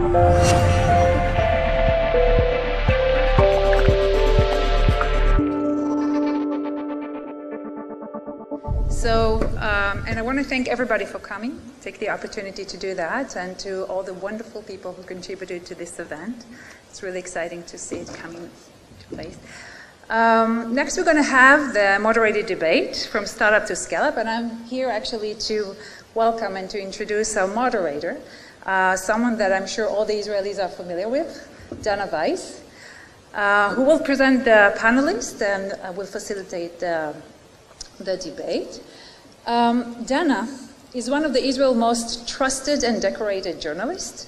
And I want to thank everybody for coming, take the opportunity to do that, and to all the wonderful people who contributed to this event. It's really exciting to see it coming to place. Next, we're going to have the moderated debate from startup to scale up, and I'm here actually to welcome and to introduce our moderator, someone that I'm sure all the Israelis are familiar with, Dana Weiss, who will present the panelists and will facilitate the debate. Dana is one of the Israel's most trusted and decorated journalists.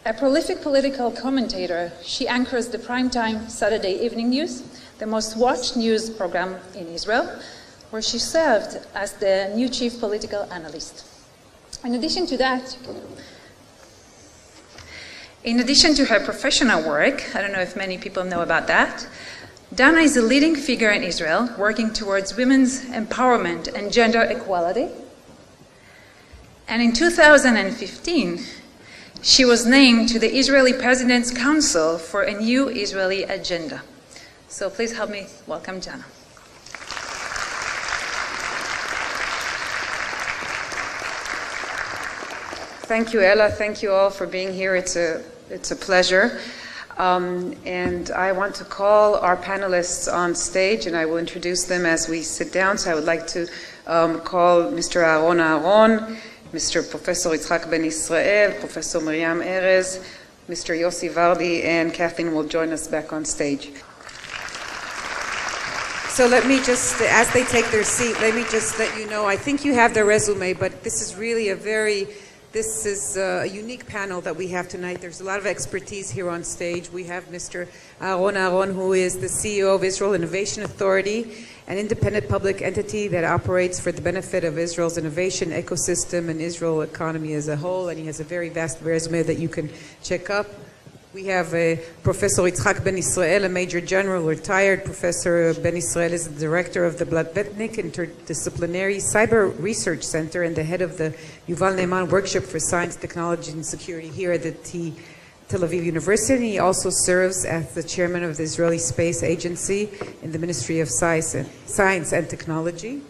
A prolific political commentator, she anchors the primetime Saturday evening news, the most watched news program in Israel, where she served as the new chief political analyst. In addition to her professional work, I don't know if many people know about that, Dana is a leading figure in Israel working towards women's empowerment and gender equality. And in 2015, she was named to the Israeli President's Council for a new Israeli agenda. So please help me welcome Dana. Thank you, Ella. Thank you all for being here. It's a pleasure. And I want to call our panelists on stage, and I will introduce them as we sit down. So I would like to call Mr. Aaron, Mr. Professor Yitzhak Ben Israel, Professor Miriam Erez, Mr. Yossi Vardi, and Kathleen will join us back on stage. So let me just, as they take their seat, let me just let you know, I think you have their resume, but this is really this is a unique panel that we have tonight. There's a lot of expertise here on stage. We have Mr. Aaron, who is the CEO of Israel Innovation Authority, an independent public entity that operates for the benefit of Israel's innovation ecosystem and Israel economy as a whole, and he has a very vast resume that you can check up. We have Professor Yitzhak Ben Israel, a Major General, retired. Professor Ben Israel is the director of the Blatvetnik Interdisciplinary Cyber Research Center and the head of the Yuval Ne'eman Workshop for Science, Technology, and Security here at the Tel Aviv University. He also serves as the chairman of the Israeli Space Agency in the Ministry of Science and Technology.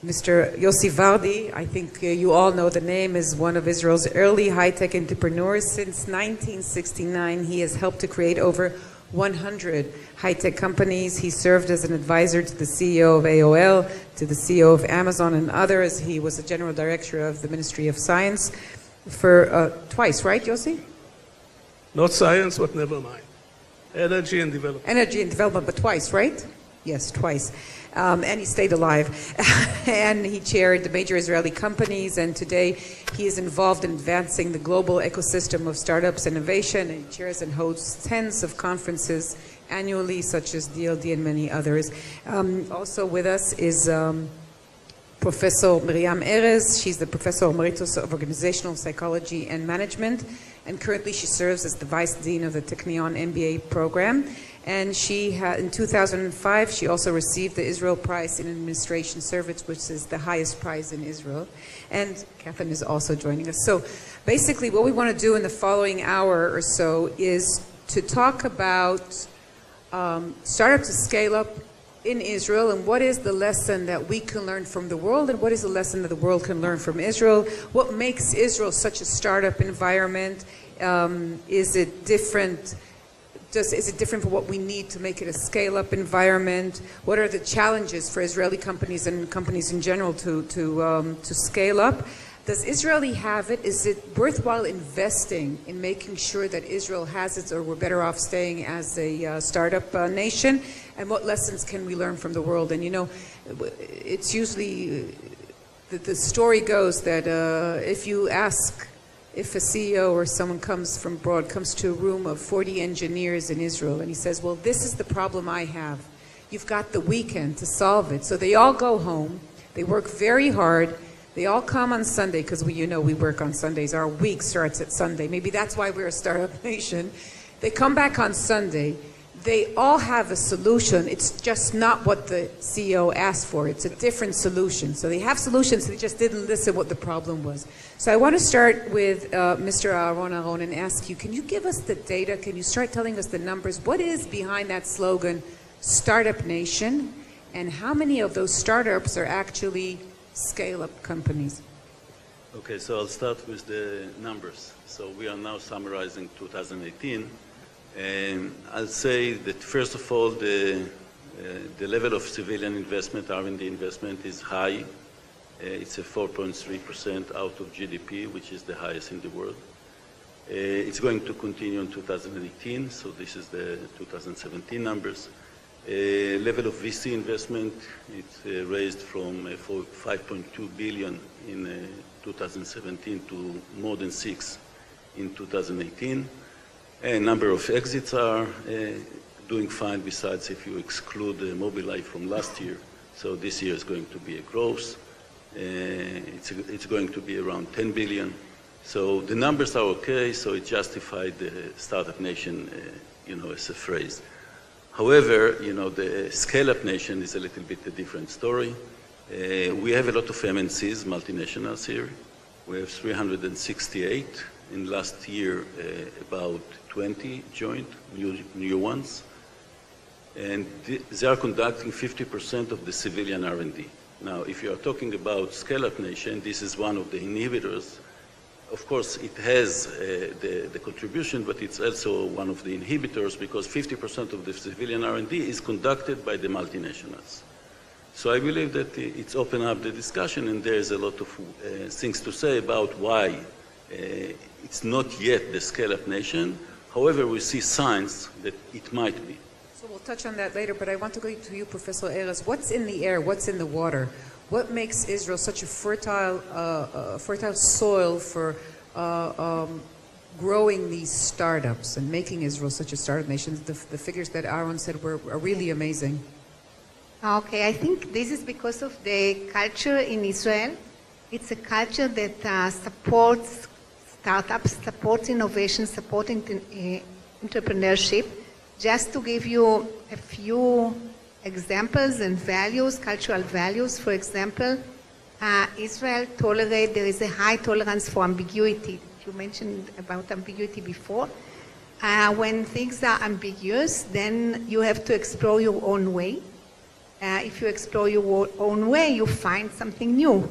Mr. Yossi Vardi, I think you all know the name, is one of Israel's early high-tech entrepreneurs. Since 1969, he has helped to create over 100 high-tech companies. He served as an advisor to the CEO of AOL, to the CEO of Amazon and others. He was the general director of the Ministry of Science for twice, right, Yossi? Not science, but never mind. Energy and development. Energy and development, but twice, right? Yes, twice. And he stayed alive. And he chaired the major Israeli companies, and today he is involved in advancing the global ecosystem of startups and innovation, and he chairs and hosts tens of conferences annually, such as DLD and many others. Also with us is Professor Miriam Erez. She's the Professor Emeritus of Organizational Psychology and Management, and currently she serves as the Vice Dean of the Technion MBA program. And she had, in 2005, she also received the Israel Prize in Administration Service, which is the highest prize in Israel. And Kathlyn is also joining us. So basically what we want to do in the following hour or so is to talk about startup to scale up in Israel, and what is the lesson that we can learn from the world, and what is the lesson that the world can learn from Israel? What makes Israel such a startup environment? Is it different? Is it different from what we need to make it a scale-up environment? What are the challenges for Israeli companies and companies in general to scale up? Does Israel have it? Is it worthwhile investing in making sure that Israel has it, or we're better off staying as a startup nation? And what lessons can we learn from the world? And you know, it's usually, the story goes that if you ask, if a CEO or someone comes from abroad, comes to a room of 40 engineers in Israel, and he says, well, this is the problem I have. You've got the weekend to solve it. So they all go home. They work very hard. They all come on Sunday, because we work on Sundays. Our week starts at Sunday. Maybe that's why we're a startup nation. They come back on Sunday. they all have a solution. It's just not what the CEO asked for. It's a different solution. So they have solutions, they just didn't listen what the problem was. So I want to start with Mr. Aron and ask you, can you give us the data? Can you start telling us the numbers? What is behind that slogan, Startup Nation? And how many of those startups are actually scale-up companies? Okay, so I'll start with the numbers. So we are now summarizing 2018. And I'll say that first of all, the level of civilian investment, R&D investment, is high. It's a 4.3% out of GDP, which is the highest in the world. It's going to continue in 2018, so this is the 2017 numbers. Level of VC investment, it's raised from 5.2 billion in 2017 to more than 6 in 2018. A number of exits are doing fine, besides if you exclude Mobileye from last year. So this year is going to be a growth. It's going to be around 10 billion. So the numbers are okay, so it justified the Startup Nation, as a phrase. However, the Scale-Up Nation is a little bit a different story. We have a lot of MNCs, multinationals here. We have 368. In last year, about 20 joined, new ones. And they are conducting 50% of the civilian R&D. Now, if you are talking about Scale-Up Nation, this is one of the inhibitors. Of course, it has the contribution, but it's also one of the inhibitors because 50% of the civilian R&D is conducted by the multinationals. So I believe that it's opened up the discussion, and there is a lot of things to say about why it's not yet the Scale-Up Nation. However, we see signs that it might be. So we'll touch on that later, but I want to go to you, Professor Erez. What's in the air? What's in the water? What makes Israel such a fertile soil for growing these startups and making Israel such a startup nation? The figures that Aaron said are really amazing. Okay, I think this is because of the culture in Israel. It's a culture that supports startups, supports innovation, supporting entrepreneurship. Just to give you a few examples and values, cultural values, for example, Israel there is a high tolerance for ambiguity. You mentioned about ambiguity before. When things are ambiguous, then you have to explore your own way. If you explore your own way, you find something new.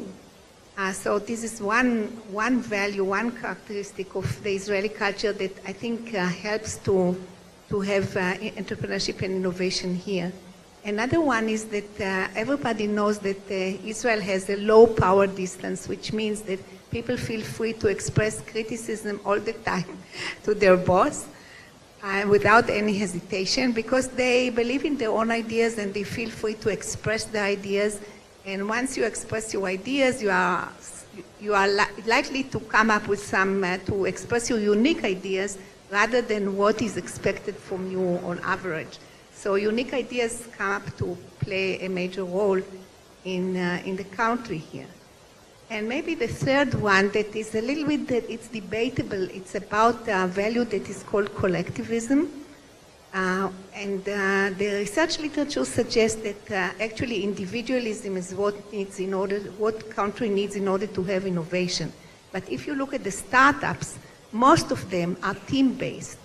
So this is one value, one characteristic of the Israeli culture that I think helps to have entrepreneurship and innovation here. Another one is that everybody knows that Israel has a low power distance, which means that people feel free to express criticism all the time to their boss without any hesitation because they believe in their own ideas and they feel free to express their ideas. And once you express your ideas, you are likely to come up with to express your unique ideas rather than what is expected from you on average. So unique ideas come up to play a major role in the country here. And maybe the third one that is a little bit, that it's debatable, it's about a value that is called collectivism. And the research literature suggests that actually individualism is what country needs in order to have innovation. But if you look at the startups, most of them are team-based.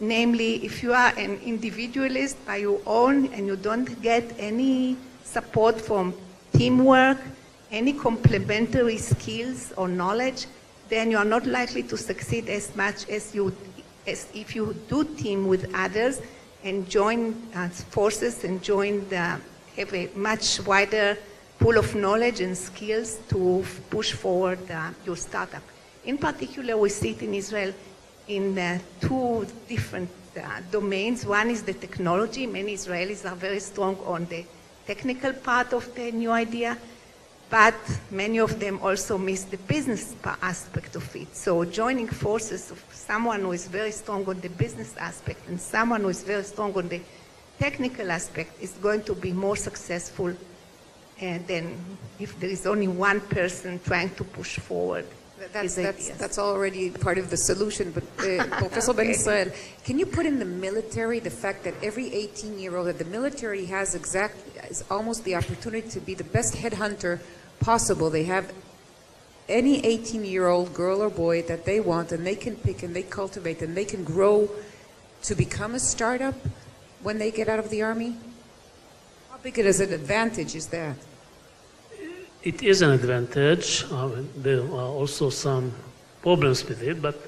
Namely, if you are an individualist by your own and you don't get any support from teamwork, any complementary skills or knowledge, then you are not likely to succeed as much as if you do team with others and join forces and have a much wider pool of knowledge and skills to push forward your startup. In particular, we see it in Israel in two different domains. One is the technology. Many Israelis are very strong on the technical part of the new idea, but many of them also miss the business aspect of it. So joining forces of someone who is very strong on the business aspect and someone who is very strong on the technical aspect is going to be more successful than if there is only one person trying to push forward That's already part of the solution, but Professor Ben Israel, can you put in the military the fact that every 18-year-old, that the military has is almost the opportunity to be the best headhunter possible. They have any 18-year-old girl or boy that they want, and they can pick and they cultivate and they can grow to become a startup when they get out of the army? How big an advantage is that? It is an advantage. There are also some problems with it, but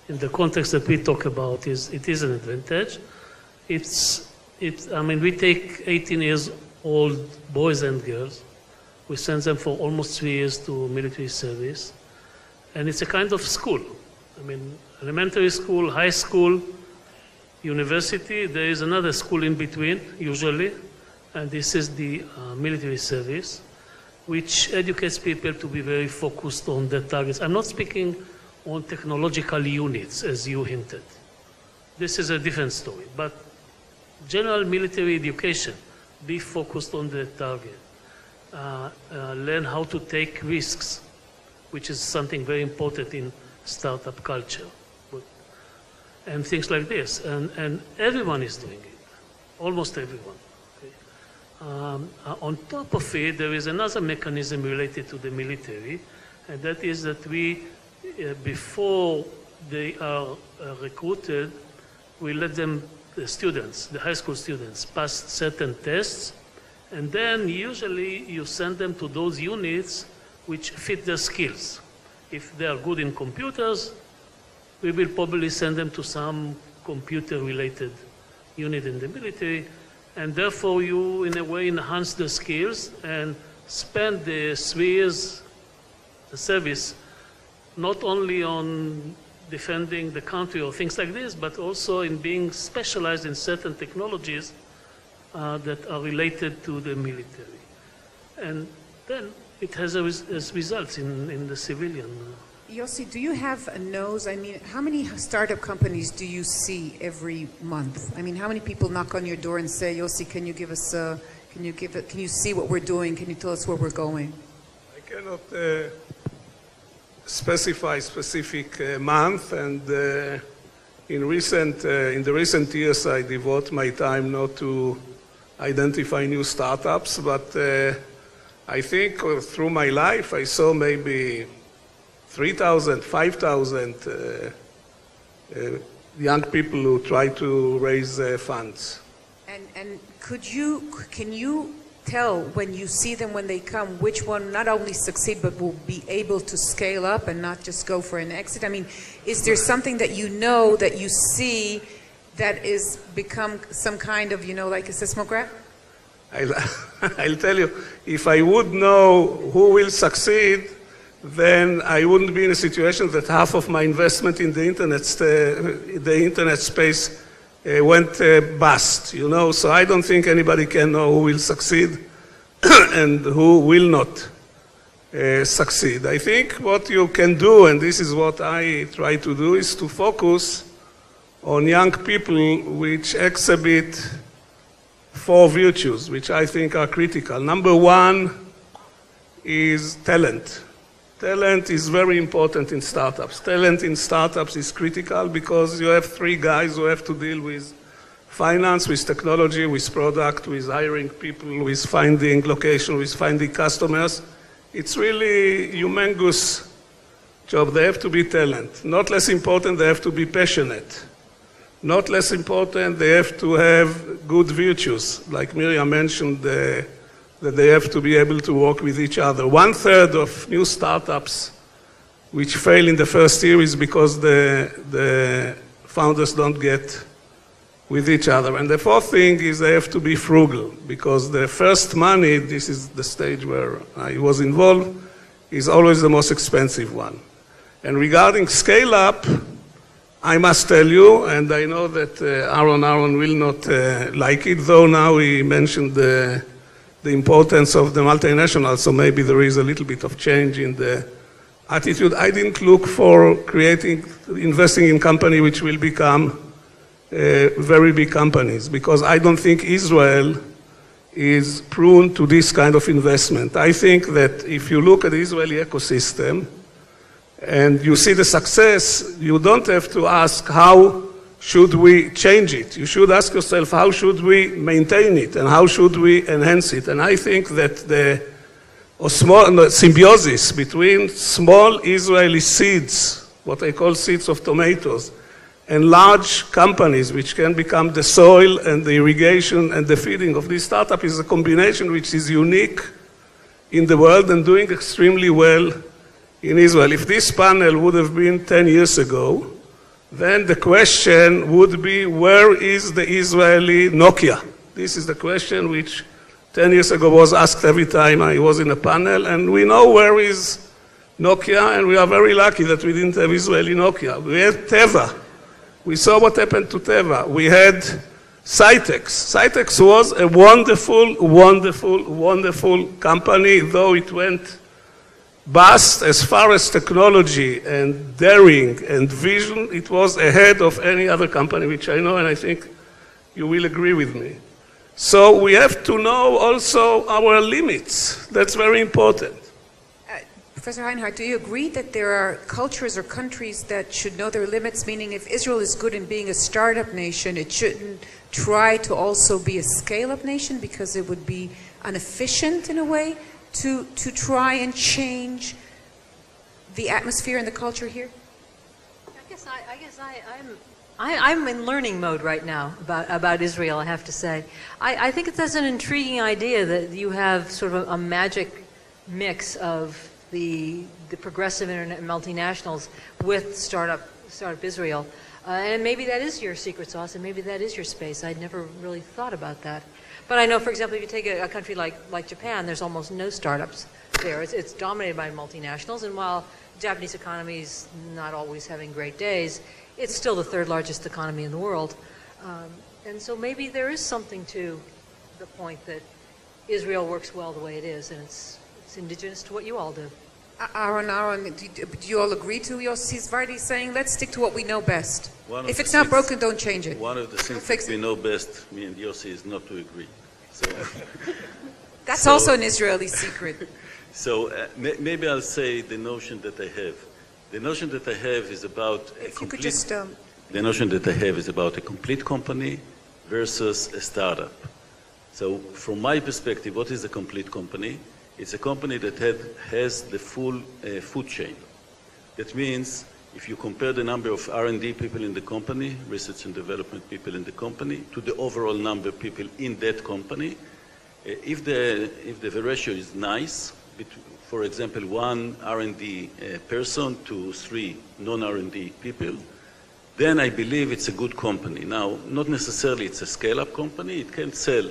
in the context that we talk about, it is an advantage. I mean, we take 18 years old boys and girls. We send them for almost 3 years to military service, and it's a kind of school. I mean, elementary school, high school, university. There is another school in between, usually, and this is the military service, which educates people to be very focused on their targets. I'm not speaking on technological units, as you hinted. This is a different story. But general military education, be focused on the target. Learn how to take risks, which is something very important in startup culture. And things like this. And everyone is doing it, almost everyone. On top of it, there is another mechanism related to the military, and that is that we, before they are recruited, we let them, the students, the high school students, pass certain tests, and then usually you send them to those units which fit their skills. If they are good in computers, we will probably send them to some computer-related unit in the military, and therefore you, in a way, enhance the skills and spend the 3 years service not only on defending the country or things like this, but also in being specialized in certain technologies that are related to the military. And then it has results in the civilian. Yossi, do you have a nose? I mean, how many startup companies do you see every month? I mean, how many people knock on your door and say, Yossi, can you give us, can you see what we're doing? Can you tell us where we're going? I cannot specify specific month, and in the recent years, I devote my time not to identify new startups, but I think through my life, I saw maybe 3,000, 5,000 young people who try to raise funds. And can you tell when you see them when they come, which one not only succeed but will be able to scale up and not just go for an exit? I mean, is there something that you know, that you see, that is become some kind of, like a seismograph? I'll tell you, if I would know who will succeed, then I wouldn't be in a situation that half of my investment in the internet space went bust, So I don't think anybody can know who will succeed and who will not succeed. I think what you can do, and this is what I try to do, is to focus on young people which exhibit 4 virtues, which I think are critical. Number 1 is talent. Talent is very important in startups. Talent in startups is critical because you have 3 guys who have to deal with finance, with technology, with product, with hiring people, with finding location, with finding customers. It's really a humongous job. They have to be talent. Not less important, they have to be passionate. Not less important, they have to have good virtues. Like Miriam mentioned, that they have to be able to work with each other. 1/3 of new startups which fail in the first year is because the founders don't get with each other. And the 4th thing is they have to be frugal, because the first money, this is the stage where I was involved, is always the most expensive one. And regarding scale up, I must tell you, and I know that Aaron will not like it, though now he mentioned the importance of the multinational, so maybe there is a little bit of change in the attitude. I didn't look for investing in company which will become very big companies, because I don't think Israel is prone to this kind of investment. I think that if you look at the Israeli ecosystem, and you see the success, you don't have to ask how should we change it. You should ask yourself how should we maintain it and how should we enhance it. And I think that the symbiosis between small Israeli seeds, what I call seeds of tomatoes, and large companies which can become the soil and the irrigation and the feeding of this startup is a combination which is unique in the world and doing extremely well in Israel. If this panel would have been 10 years ago, then the question would be, where is the Israeli Nokia? This is the question which 10 years ago was asked every time I was in a panel, and we know where is Nokia, and we are very lucky that we didn't have Israeli Nokia. We had Teva. We saw what happened to Teva. We had Cytex. Cytex was a wonderful, wonderful, wonderful company, though it went bust as far as technology and daring and vision. It was ahead of any other company which I know, and I think you will agree with me. So we have to know also our limits. That's very important. Professor Heinhardt, do you agree that there are cultures or countries that should know their limits, meaning if Israel is good in being a startup nation, it shouldn't try to also be a scale-up nation because it would be inefficient in a way to try and change the atmosphere and the culture here? I'm in learning mode right now about Israel, I have to say. I think that's an intriguing idea that you have sort of a magic mix of the progressive internet multinationals with startup Israel. And maybe that is your secret sauce, and maybe that is your space. I'd never really thought about that. But I know, for example, if you take a country like Japan, there's almost no startups there. It's dominated by multinationals, and while the Japanese economy is not always having great days, it's still the third largest economy in the world. And so maybe there is something to the point that Israel works well the way it is, and it's indigenous to what you all do. Aaron, do you all agree to Yossi Svardi saying, let's stick to what we know best? If it's not broken, don't change it. One of the things that we know best, me and Yossi, is not to agree. So That's also an Israeli secret. So maybe I'll say the notion that I have. The notion that I have is about the notion that I have is about a complete company versus a startup. So from my perspective, what is a complete company? It's a company that has the full food chain. That means if you compare the number of R&D people in the company, research and development people in the company, to the overall number of people in that company, if the ratio is nice, for example, one R&D person to 3 non-R&D people, then I believe it's a good company. Now, not necessarily it's a scale-up company. It can sell,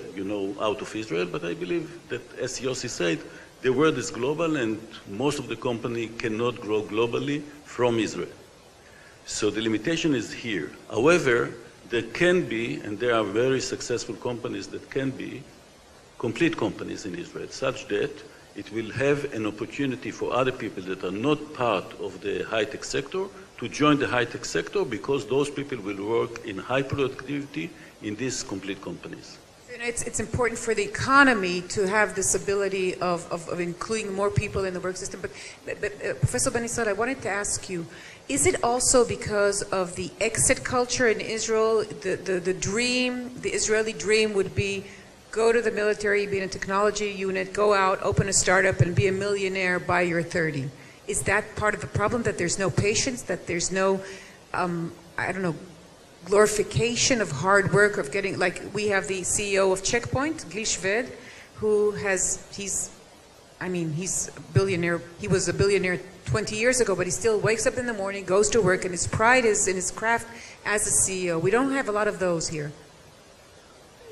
out of Israel, but I believe that, as Yossi said, the world is global and most of the company cannot grow globally from Israel. So the limitation is here. However, there can be, and there are very successful companies that can be, complete companies in Israel, such that it will have an opportunity for other people that are not part of the high-tech sector to join the high-tech sector because those people will work in high productivity in these complete companies. It's important for the economy to have this ability of including more people in the work system. But Professor Ben-Israel, I wanted to ask you, is it also because of the exit culture in Israel, the dream, the Israeli dream would be go to the military, be in a technology unit, go out, open a startup, and be a millionaire by your 30? Is that part of the problem, that there's no patience, that there's no, glorification of hard work, of getting, like we have the CEO of Checkpoint, Gil Shved, who he's a billionaire. He was a billionaire 20 years ago, but he still wakes up in the morning, goes to work, and his pride is in his craft as a CEO. We don't have a lot of those here.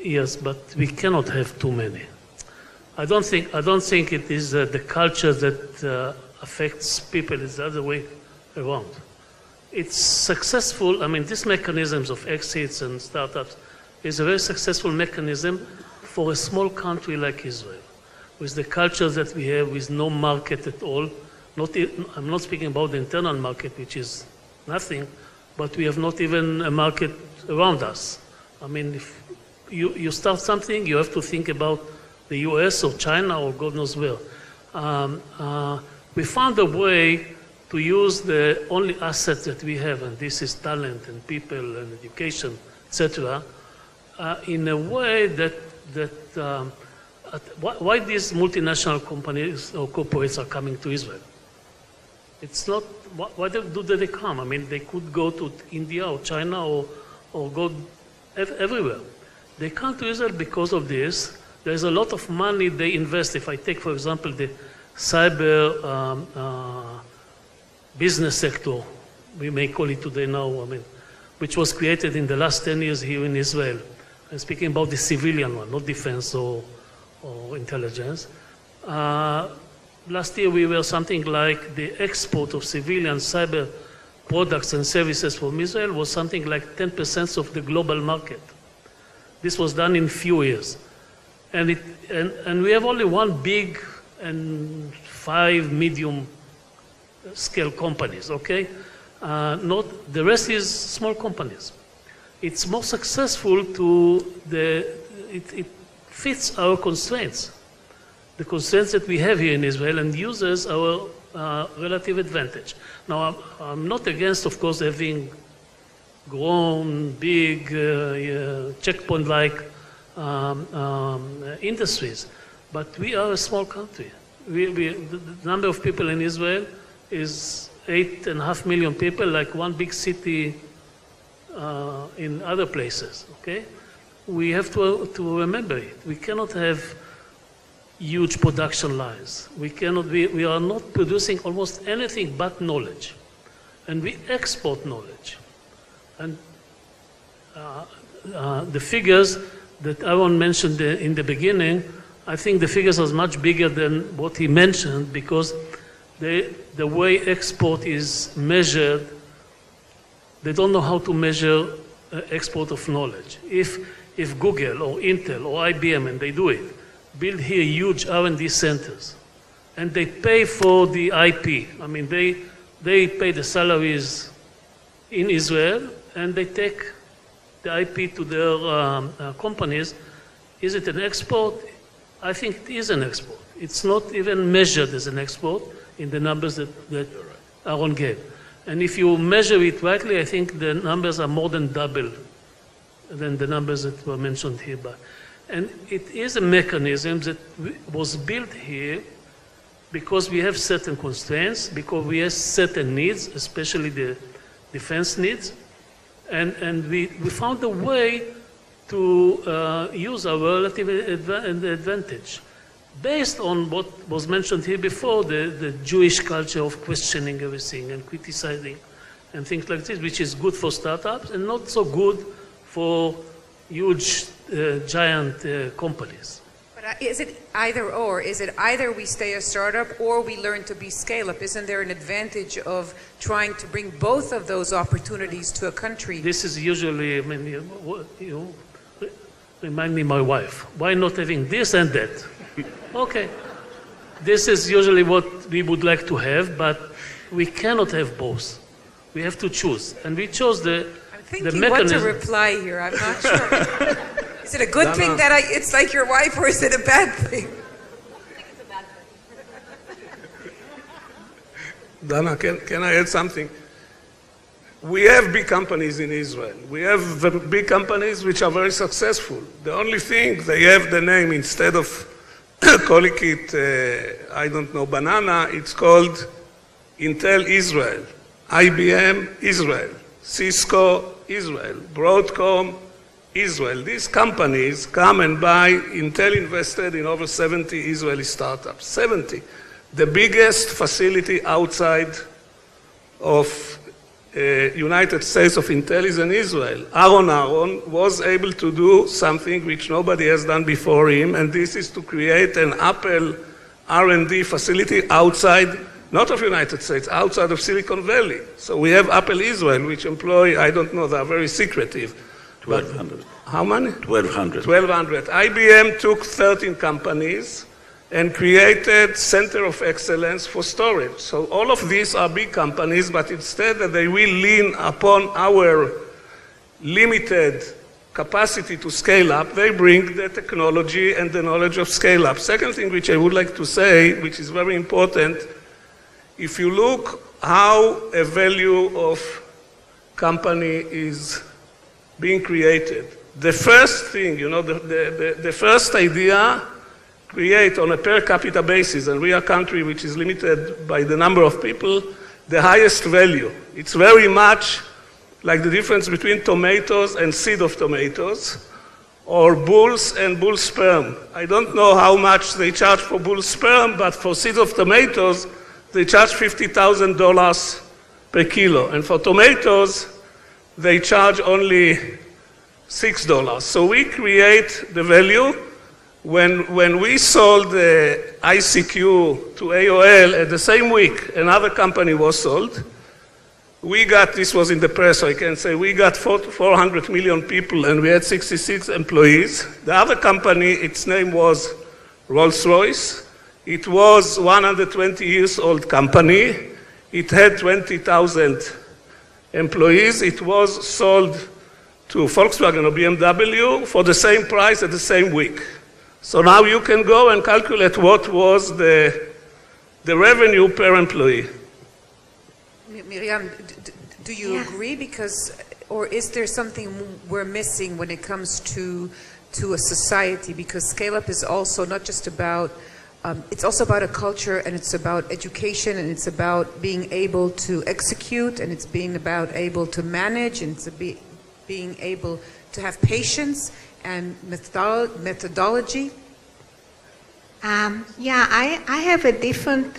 Yes, but we cannot have too many. I don't think it is the culture that affects people. It's the other way around. It's successful. These mechanisms of exits and startups is a very successful mechanism for a small country like Israel, with the culture that we have, with no market at all. I'm not speaking about the internal market, which is nothing, but we have not even a market around us. If you start something, you have to think about the US or China or God knows where. We found a way to use the only assets that we have, and this is talent and people and education, etc., in a way that why these multinational companies or corporates are coming to Israel? It's not, why do they come? I mean, they could go to India or China or go everywhere. They come to Israel because of this. There's a lot of money they invest. If I take, for example, the cyber business sector, we may call it today now, I mean, which was created in the last 10 years here in Israel. I'm speaking about the civilian one, not defense or intelligence. Last year we were something like the export of civilian cyber products and services from Israel was something like 10% of the global market. This was done in few years. And we have only one big and 5 medium scale companies, okay? Not, the rest is small companies. It's more successful it fits our constraints, the constraints that we have here in Israel, and uses our relative advantage. Now, I'm not against, of course, having grown big checkpoint-like industries, but we are a small country. The number of people in Israel is 8.5 million people, like one big city in other places, okay? We have to remember it. We cannot have huge production lines. We are not producing almost anything but knowledge. And we export knowledge. And the figures that Aaron mentioned in the beginning, I think the figures are much bigger than what he mentioned because the way export is measured, they don't know how to measure export of knowledge. If Google or Intel or IBM, and they do it, build here huge R&D centers, and they pay for the IP. I mean, they pay the salaries in Israel, and they take the IP to their companies. Is it an export? I think it is an export. It's not even measured as an export in the numbers that Aaron gave. And if you measure it rightly, I think the numbers are more than double than the numbers that were mentioned here. And it is a mechanism that was built here because we have certain constraints, because we have certain needs, especially the defense needs. And we found a way to use our relative advantage. Based on what was mentioned here before, the Jewish culture of questioning everything and criticizing and things like this, which is good for startups and not so good for huge, giant companies. But is it either or? Is it either we stay a startup or we learn to be scale-up? Isn't there an advantage of trying to bring both of those opportunities to a country? This is usually, I mean, you remind me of my wife. Why not having this and that? Okay. This is usually what we would like to have, but we cannot have both. We have to choose. And we chose the mechanism. What to reply here, I'm not sure. Is it a good thing that it's like your wife, or is it a bad thing? I think it's a bad thing. Dana, can I add something? We have big companies in Israel. We have the big companies which are very successful. The only thing, they have the name, instead of calling it, I don't know, banana, it's called Intel Israel, IBM Israel, Cisco Israel, Broadcom Israel. These companies come and buy. Intel invested in over 70 Israeli startups. 70. The biggest facility outside of United States of Intel is in Israel. Aaron was able to do something which nobody has done before him, and this is to create an Apple R&D facility outside, not of United States, outside of Silicon Valley. So we have Apple Israel, which employ, I don't know, they are very secretive. 1,200. How many? 1,200. 1,200. IBM took 13 companies and created Center of Excellence for storage. So all of these are big companies, but instead that they will lean upon our limited capacity to scale up, they bring the technology and the knowledge of scale up. Second thing which I would like to say, which is very important, if you look how a value of company is being created, the first thing, the first idea, create on a per capita basis, and we are a country which is limited by the number of people, the highest value. It's very much like the difference between tomatoes and seed of tomatoes, or bulls and bull sperm. I don't know how much they charge for bull sperm, but for seeds of tomatoes, they charge $50,000 per kilo. And for tomatoes, they charge only $6. So we create the value. When we sold the ICQ to AOL, at the same week, another company was sold. We got, this was in the press, so I can say, we got 400 million people and we had 66 employees. The other company, its name was Rolls-Royce. It was 120 years old company. It had 20,000 employees. It was sold to Volkswagen or BMW for the same price at the same week. So now you can go and calculate what was the revenue per employee. Miriam, do you agree? Because, or is there something we're missing when it comes to a society? Because scale-up is also not just about, it's also about a culture, and it's about education, and it's about being able to execute, and it's being about able to manage, and it's being able to have patience and methodology. I have a different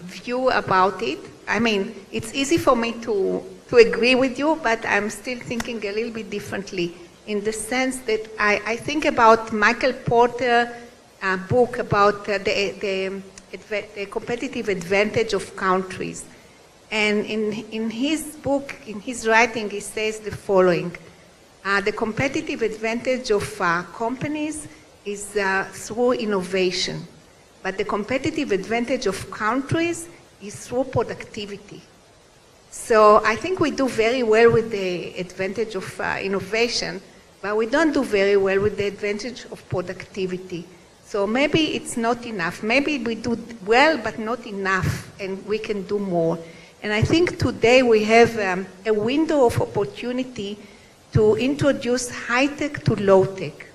view about it. I mean, it's easy for me to agree with you, but I'm still thinking a little bit differently, in the sense that I think about Michael Porter's book about the competitive advantage of countries. And in his book, in his writing, he says the following. The competitive advantage of companies is through innovation, but the competitive advantage of countries is through productivity. So I think we do very well with the advantage of innovation, but we don't do very well with the advantage of productivity. So maybe it's not enough. Maybe we do well, but not enough, and we can do more. And I think today we have a window of opportunity to introduce high-tech to low-tech,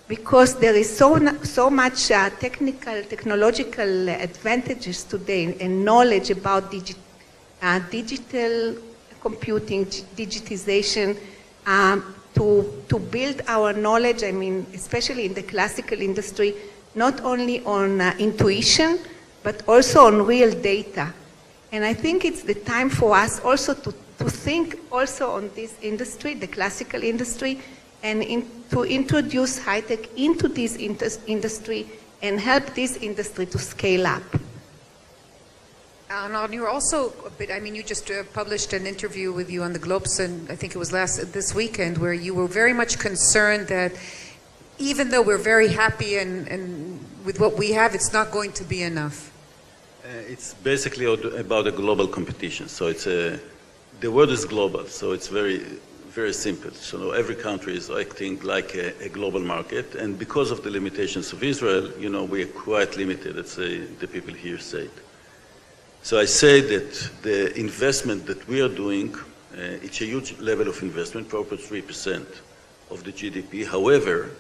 because there is so much technological advantages today and knowledge about digital computing, digitization, to build our knowledge, I mean, especially in the classical industry, not only on intuition, but also on real data. And I think it's the time for us also to think also on this industry, the classical industry, and to introduce high-tech into this industry and help this industry to scale up. And you're also a bit, I mean, you just published an interview with you on the Globes, and I think it was this weekend, where you were very much concerned that even though we're very happy and with what we have, it's not going to be enough. It's basically about a global competition. So it's the world is global, so it's very simple. So every country is acting like a global market, and because of the limitations of Israel, we are quite limited, let's say, the people here say it. So I say that the investment that we are doing, it's a huge level of investment, 4.3% of the GDP. However,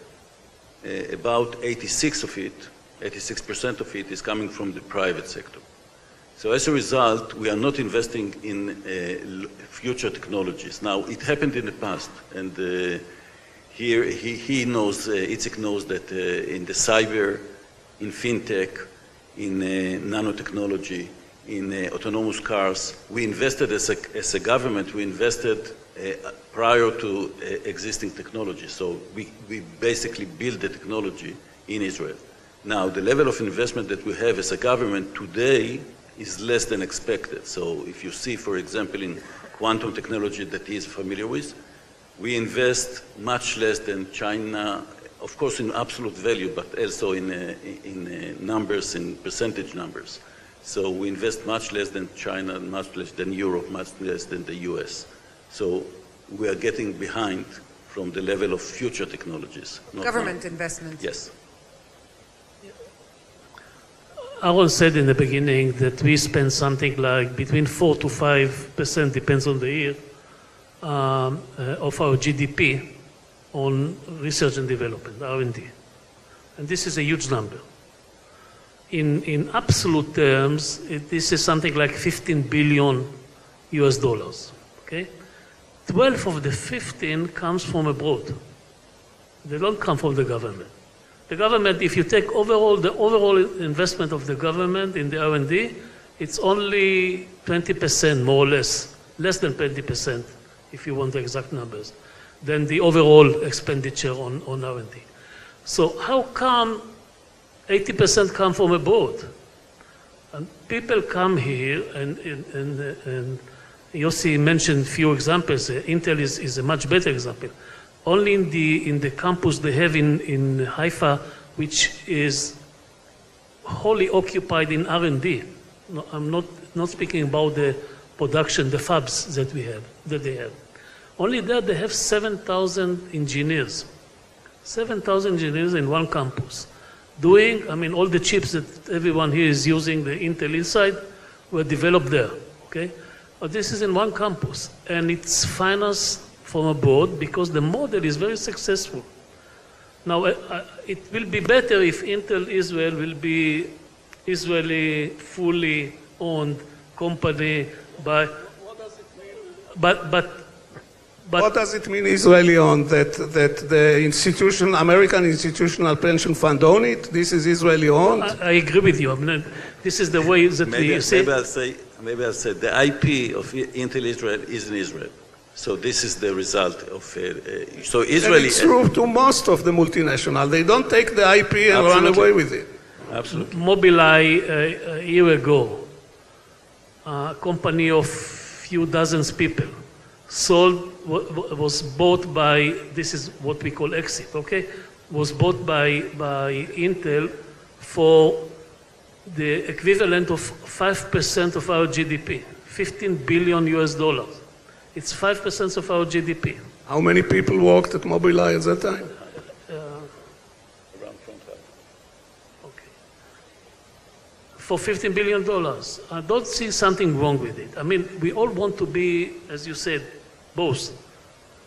about 86% of it is coming from the private sector. So as a result, we are not investing in future technologies. Now, it happened in the past, and here he knows, Itzik knows that in the cyber, in fintech, in nanotechnology, in autonomous cars, we invested as a government, we invested prior to existing technology. So we basically built the technology in Israel. Now, the level of investment that we have as a government today is less than expected. So if you see, for example, in quantum technology that he is familiar with, we invest much less than China, of course in absolute value, but also in numbers, in percentage numbers. So we invest much less than China, much less than Europe, much less than the US. So we are getting behind from the level of future technologies. Government investment. Yes. Aaron said in the beginning that we spend something like between 4 to 5%, depends on the year, of our GDP on research and development, R&D. And this is a huge number. In absolute terms, this is something like 15 billion US dollars, okay? 12 of the 15 comes from abroad. They don't come from the government. The government, if you take the overall investment of the government in the R&D, it's only 20%, more or less than 20%, if you want the exact numbers, than the overall expenditure on R&D. So how come 80% come from abroad? And people come here, and Yossi mentioned a few examples. Intel is a much better example. Only in the campus they have in Haifa, which is wholly occupied in R&D. No, I'm not speaking about the production, the fabs that they have. Only there they have 7,000 engineers. 7,000 engineers in one campus. Doing, all the chips that everyone here is using, the Intel inside, were developed there, okay? But this is in one campus, and it's financed from abroad because the model is very successful. Now, it will be better if Intel Israel will be Israeli, fully owned company by... What does it mean Israeli owned? That the American institutional pension fund own it? This is Israeli owned? I agree with you. This is the way that we say... Maybe I'll say the IP of Intel Israel is in Israel. So this is the result of... so Israeli... It's true to most of the multinational. They don't take the IP and run away with it. Absolutely. Mobileye, a year ago, a company of few dozens people, was bought by, this is what we call exit, okay? Was bought by Intel for the equivalent of 5% of our GDP, 15 billion US dollars. It's 5% of our GDP. How many people worked at Mobileye at that time? Around 25. Okay. For $15 billion, I don't see something wrong with it. We all want to be, as you said, both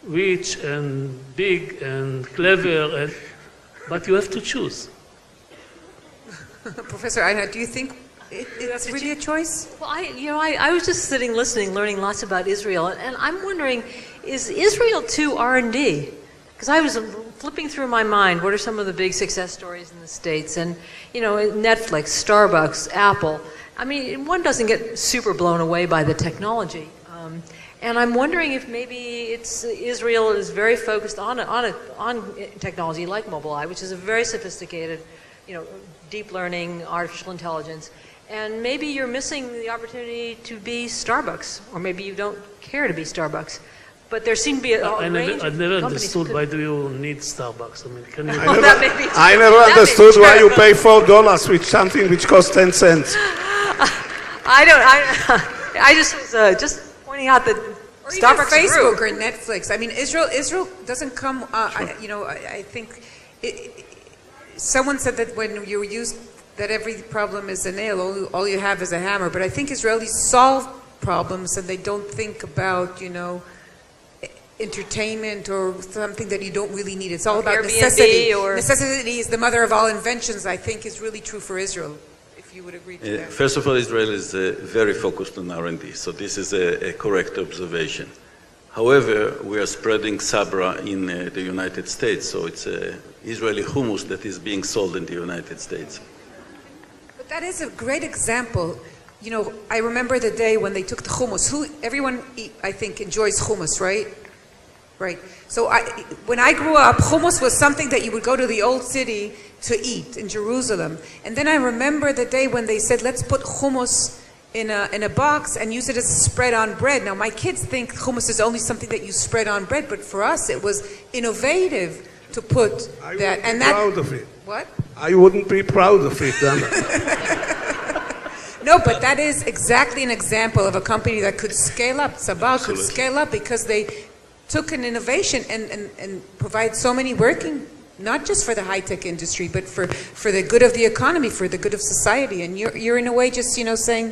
rich and big and clever, but you have to choose. Professor Einhard, do you think it's really a choice? Well, I was just sitting, listening, learning lots about Israel, and I'm wondering, is Israel too R&D? Because I was flipping through my mind, what are some of the big success stories in the States? And, Netflix, Starbucks, Apple. One doesn't get super blown away by the technology. And I'm wondering if maybe Israel is very focused on technology like Mobileye, which is a very sophisticated, deep learning, artificial intelligence. And maybe you're missing the opportunity to be Starbucks, or maybe you don't care to be Starbucks. But there seem to be a range of I never companies understood why do you need Starbucks. Can you? I never understood why you pay $4 with something which costs 10 cents. I just was just pointing out that or Starbucks even Facebook grew. or Netflix. Israel doesn't come. Sure. I think someone said that when you use that every problem is a nail, all you have is a hammer. But I think Israelis solve problems and they don't think about entertainment or something that you don't really need. It's all about necessity. Necessity is the mother of all inventions, I think, is really true for Israel, if you would agree to that. First of all, Israel is very focused on R&D, so this is a correct observation. However, we are spreading Sabra in the United States, so it's Israeli hummus that is being sold in the United States. But that is a great example. I remember the day when they took the hummus. Everyone, I think, enjoys hummus, right? Right. So when I grew up, hummus was something that you would go to the old city to eat in Jerusalem. And then I remember the day when they said, let's put hummus in a box and use it as a spread on bread. Now, my kids think hummus is only something that you spread on bread, but for us, it was innovative to put that. I wouldn't be proud of it. What? I wouldn't be proud of it, Dana. No, but that is exactly an example of a company that could scale up. Sabah could scale up because they took an innovation and provide so many working not just for the high-tech industry, but for the good of the economy, for the good of society. And you're in a way just, saying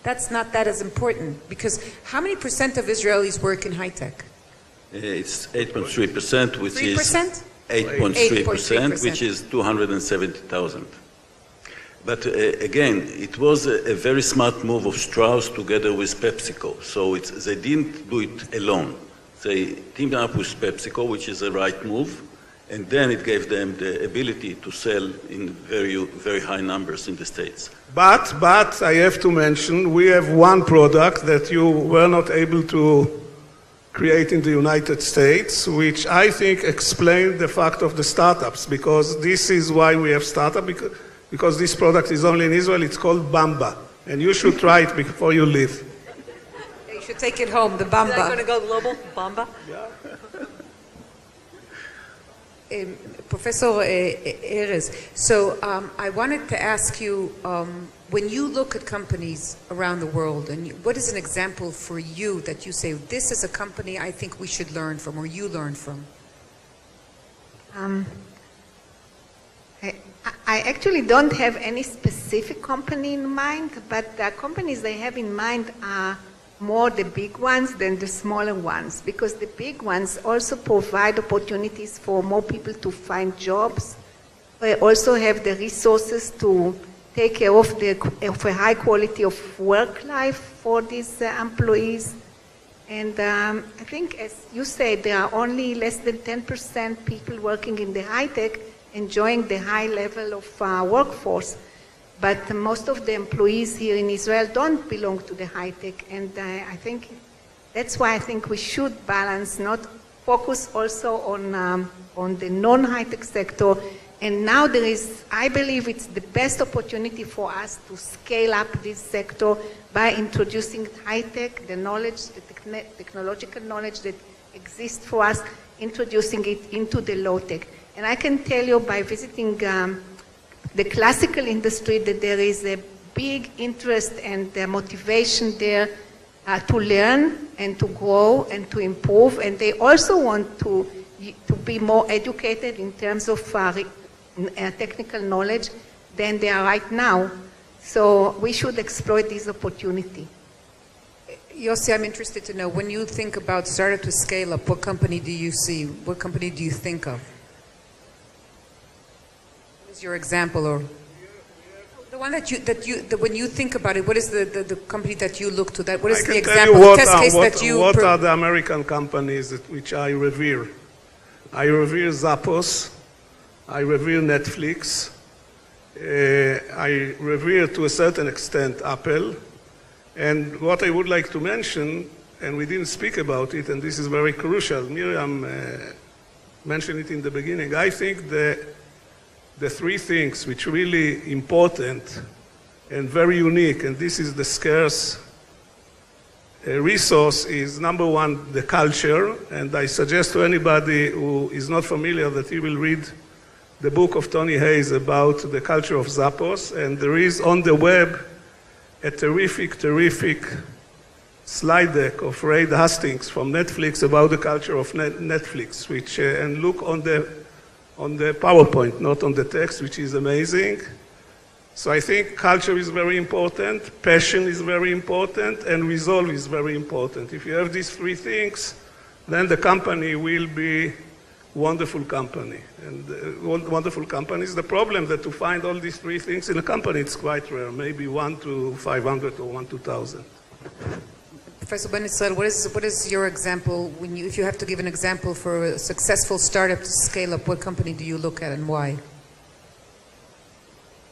that's not that as important. Because how many % of Israelis work in high-tech? It's 8.3%, which 3%? is 8.3%, which is 270,000. But again, it was a very smart move of Strauss together with PepsiCo. So they didn't do it alone. They teamed up with PepsiCo, which is the right move, and then it gave them the ability to sell in very, very high numbers in the States. But I have to mention, we have one product that you were not able to create in the United States, which I think explained the fact of the startups, because this is why we have startup, because this product is only in Israel. It's called Bamba, and you should try it before you leave. You should take it home, the Bamba. Is that going to go global, Bamba? Yeah. Professor Erez, so I wanted to ask you, when you look at companies around the world, and what is an example for you that you say, this is a company I think we should learn from, or you learn from? I actually don't have any specific company in mind, but the companies I have in mind are more the big ones than the smaller ones, because the big ones also provide opportunities for more people to find jobs. They also have the resources to take care of a high quality of work life for these employees. And I think, as you said, there are only less than 10% people working in the high-tech enjoying the high level of workforce. But most of the employees here in Israel don't belong to the high-tech, and I think that's why I think we should balance, not focus also on the non-high-tech sector. And now there is, I believe it's the best opportunity for us to scale up this sector by introducing high-tech, the knowledge, the technological knowledge that exists for us, introducing it into the low-tech. And I can tell you by visiting the classical industry that there is a big interest and motivation there to learn and to grow and to improve. And they also want to be more educated in terms of technical knowledge than they are right now. So we should exploit this opportunity. Yossi, I'm interested to know, when you think about startup to scale up, what company do you see? What company do you think of? What is your example, or the one when you think about it, what is the company that you look to? What is the example, the test case that you... What are the American companies which I revere? I revere Zappos. I revere Netflix. I revere, to a certain extent, Apple. And what I would like to mention, and we didn't speak about it, and this is very crucial, Miriam mentioned it in the beginning, I think the three things which are really important and very unique, and this is the scarce resource, is number one, the culture. And I suggest to anybody who is not familiar that he will read the book of Tony Hayes about the culture of Zappos. And there is on the web a terrific slide deck of Reed Hastings from Netflix about the culture of Netflix, which and look on the PowerPoint, not on the text, which is amazing. So I think culture is very important, passion is very important, and resolve is very important. If you have these three things, then the company will be wonderful company. And wonderful companies. The problem that to find all these three things in a company, it's quite rare, maybe 1 to 500 or 1 to 1,000. Professor Ben Israel, what is your example, if you have to give an example for a successful startup to scale up, what company do you look at and why?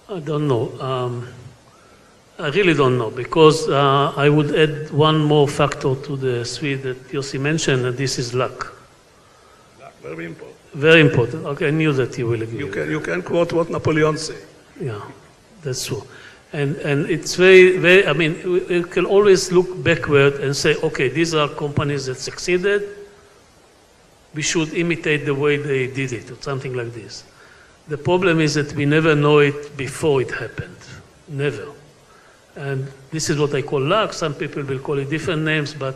I don't know. I really don't know, because I would add one more factor to the three that Yossi mentioned, and this is luck. Very important. Very important. Okay, I knew that you will agree. You can quote what Napoleon said. Yeah, that's true. And it's very, I mean, we can always look backward and say, okay, these are companies that succeeded. We should imitate the way they did it, or something like this. The problem is that we never know it before it happened. Never. And this is what I call luck. Some people will call it different names, but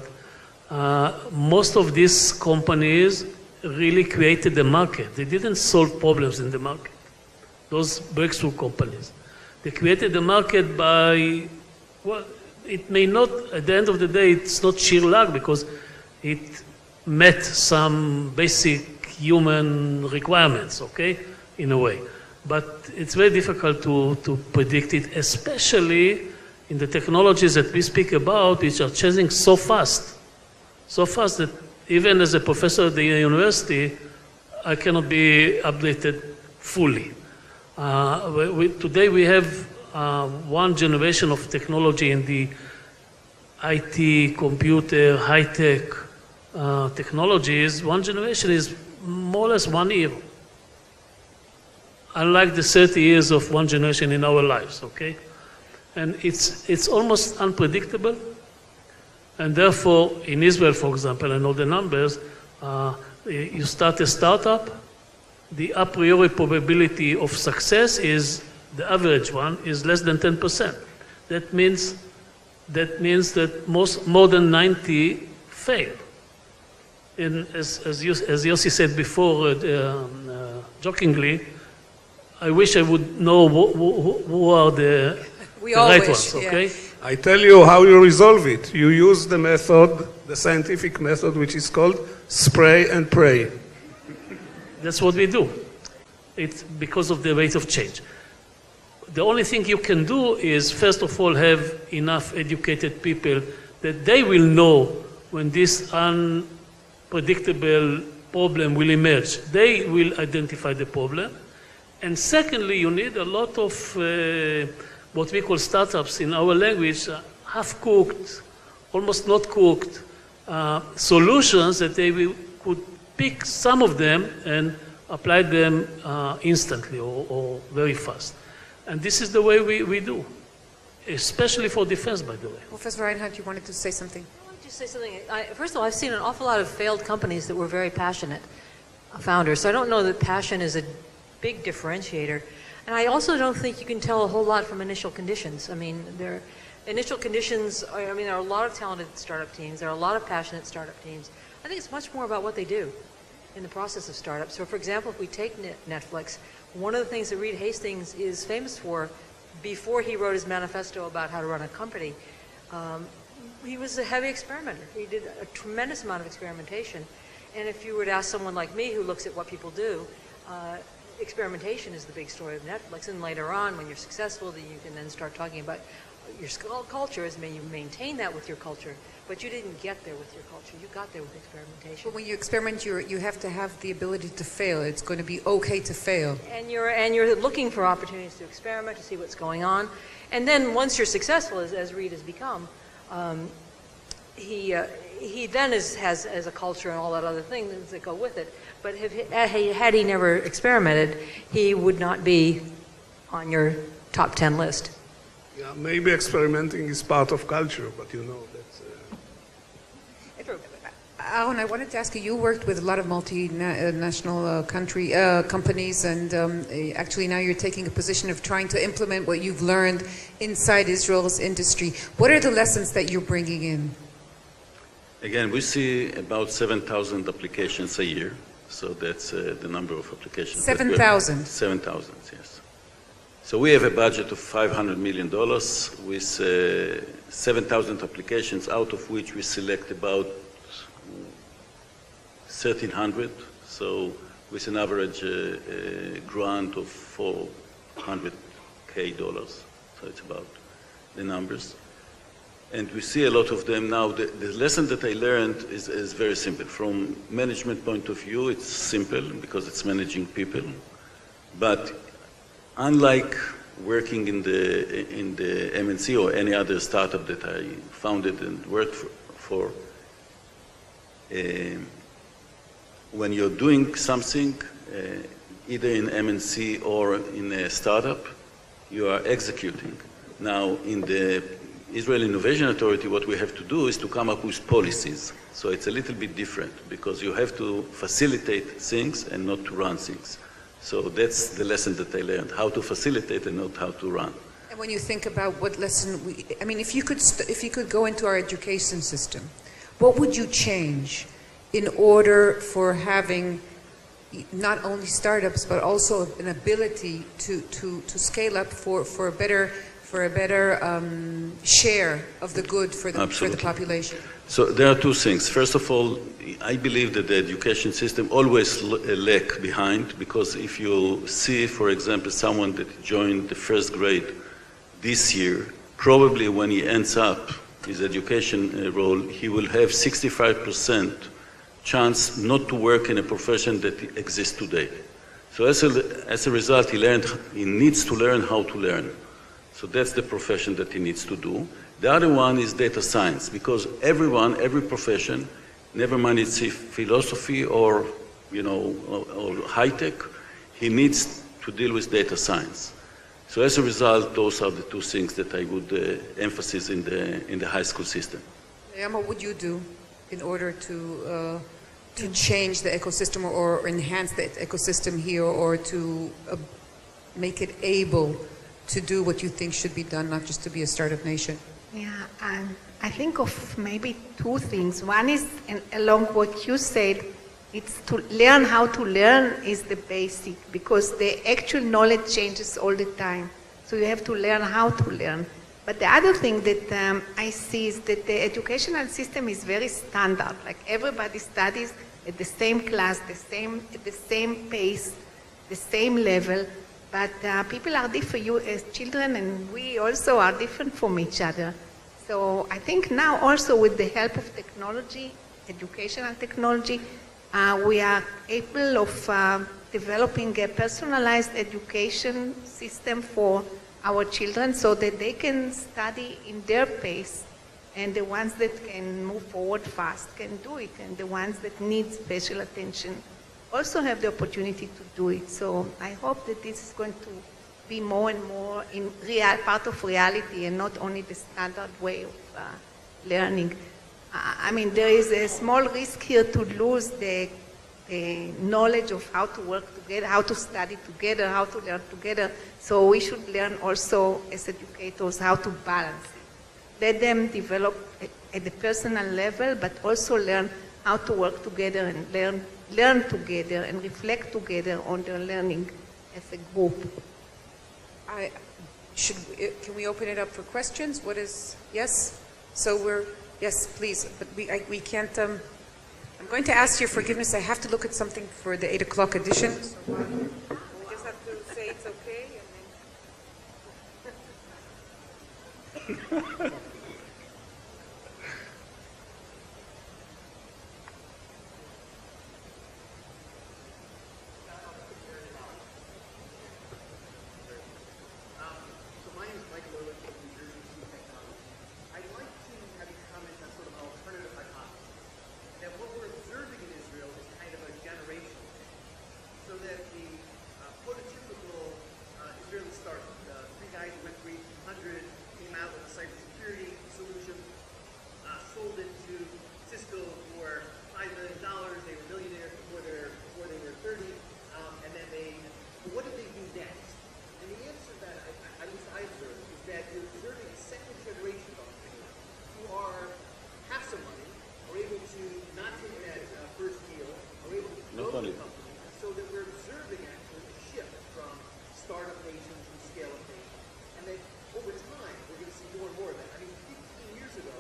most of these companies really created the market. They didn't solve problems in the market, those breakthrough companies. They created the market by, well, it may not, at the end of the day, it's not sheer luck because it met some basic human requirements, okay, in a way. But it's very difficult to predict it, especially in the technologies that we speak about, which are changing so fast that even as a professor at the university, I cannot be updated fully. Today we have one generation of technology in the IT, computer, high-tech technologies. One generation is more or less 1 year. Unlike the 30 years of one generation in our lives, okay? And it's almost unpredictable. And therefore, in Israel, for example, I know the numbers, you start a startup, the a priori probability of success is, the average one, is less than 10%. That means that more than 90 fail. And as Yossi said before, jokingly, I wish I would know who are the right ones, okay? Yeah. I tell you how you resolve it. You use the method, the scientific method, which is called spray and pray. That's what we do. It's because of the rate of change. The only thing you can do is, first of all, have enough educated people that they will know when this unpredictable problem will emerge. They will identify the problem. And secondly, you need a lot of what we call startups in our language, half-cooked, almost not cooked, solutions that they could pick some of them and apply them instantly or very fast. And this is the way we do, especially for defense, by the way. Professor Reinhardt, you wanted to say something? I want to just say something. First of all, I've seen an awful lot of failed companies that were very passionate founders. So I don't know that passion is a big differentiator. And I also don't think you can tell a whole lot from initial conditions. I mean, initial conditions, there are a lot of talented startup teams. There are a lot of passionate startup teams. I think it's much more about what they do in the process of startup. So for example, if we take Netflix, one of the things that Reed Hastings is famous for, before he wrote his manifesto about how to run a company, he was a heavy experimenter. He did a tremendous amount of experimentation. And if you were to ask someone like me who looks at what people do, experimentation is the big story of Netflix. And later on, when you're successful, then you can then start talking about your culture, as you maintain that with your culture. But you didn't get there with your culture. You got there with experimentation. But when you experiment, you have to have the ability to fail. It's going to be okay to fail. And you're looking for opportunities to experiment, to see what's going on. And then once you're successful, as Reed has become, he then has a culture and all that other things that go with it. But had he never experimented, he would not be on your top 10 list. Yeah, maybe experimenting is part of culture, but you know that's... Aaron, I wanted to ask you, you worked with a lot of multinational companies, and actually now you're taking a position of trying to implement what you've learned inside Israel's industry. What are the lessons that you're bringing in? Again, we see about 7,000 applications a year. So that's the number of applications. 7,000? 7,000, yes. So we have a budget of $500 million with 7,000 applications, out of which we select about 1,300. So with an average grant of $400K. So it's about the numbers. And we see a lot of them now. The lesson that I learned is very simple. From management point of view, it's simple because it's managing people. But unlike working in the MNC or any other startup that I founded and worked for, when you're doing something, either in MNC or in a startup, you are executing. Now, in the Israel Innovation Authority, what we have to do is to come up with policies. So it's a little bit different because you have to facilitate things and not to run things. So that's the lesson that I learned, how to facilitate and not how to run. And when you think about what lesson if you could go into our education system, what would you change in order for having not only startups but also an ability to scale up for a better share of the good for the population? So there are two things. First of all, I believe that the education system always lag behind, because if you see, for example, someone that joined the first grade this year, probably when he ends up his education role, he will have 65% chance not to work in a profession that exists today. So as a result, he needs to learn how to learn. So that's the profession that he needs to do. The other one is data science, because every profession, never mind it's philosophy or, or high tech, he needs to deal with data science. So as a result, those are the two things that I would emphasize in the high school system. What would you do in order to change the ecosystem or enhance the ecosystem here, or to make it able to do what you think should be done, not just to be a startup nation? Yeah, I think of maybe two things. One is, and along what you said, it's to learn how to learn is the basic, because the actual knowledge changes all the time. So you have to learn how to learn. But the other thing that I see is that the educational system is very standard. Like everybody studies at the same class, at the same pace, the same level. But people are different. You as children and we also are different from each other. So I think now also with the help of technology, educational technology, we are able of developing a personalized education system for our children so that they can study in their pace, and the ones that can move forward fast can do it, and the ones that need special attention also have the opportunity to do it. So I hope that this is going to be more and more in part of reality and not only the standard way of learning. I mean, there is a small risk here to lose the knowledge of how to work together, how to study together, how to learn together. So we should learn also as educators how to balance it. Let them develop at the personal level, but also learn how to work together and learn together and reflect together on their learning as a group. Can we open it up for questions? Yes? So yes, please, but we can't, I'm going to ask your forgiveness. I have to look at something for the 8 o'clock edition. So we just have to say it's okay and then... So that we're observing actually a shift from startup nations to scale-up nations. And that over time, we're going to see more and more of that. I mean, 15 years ago,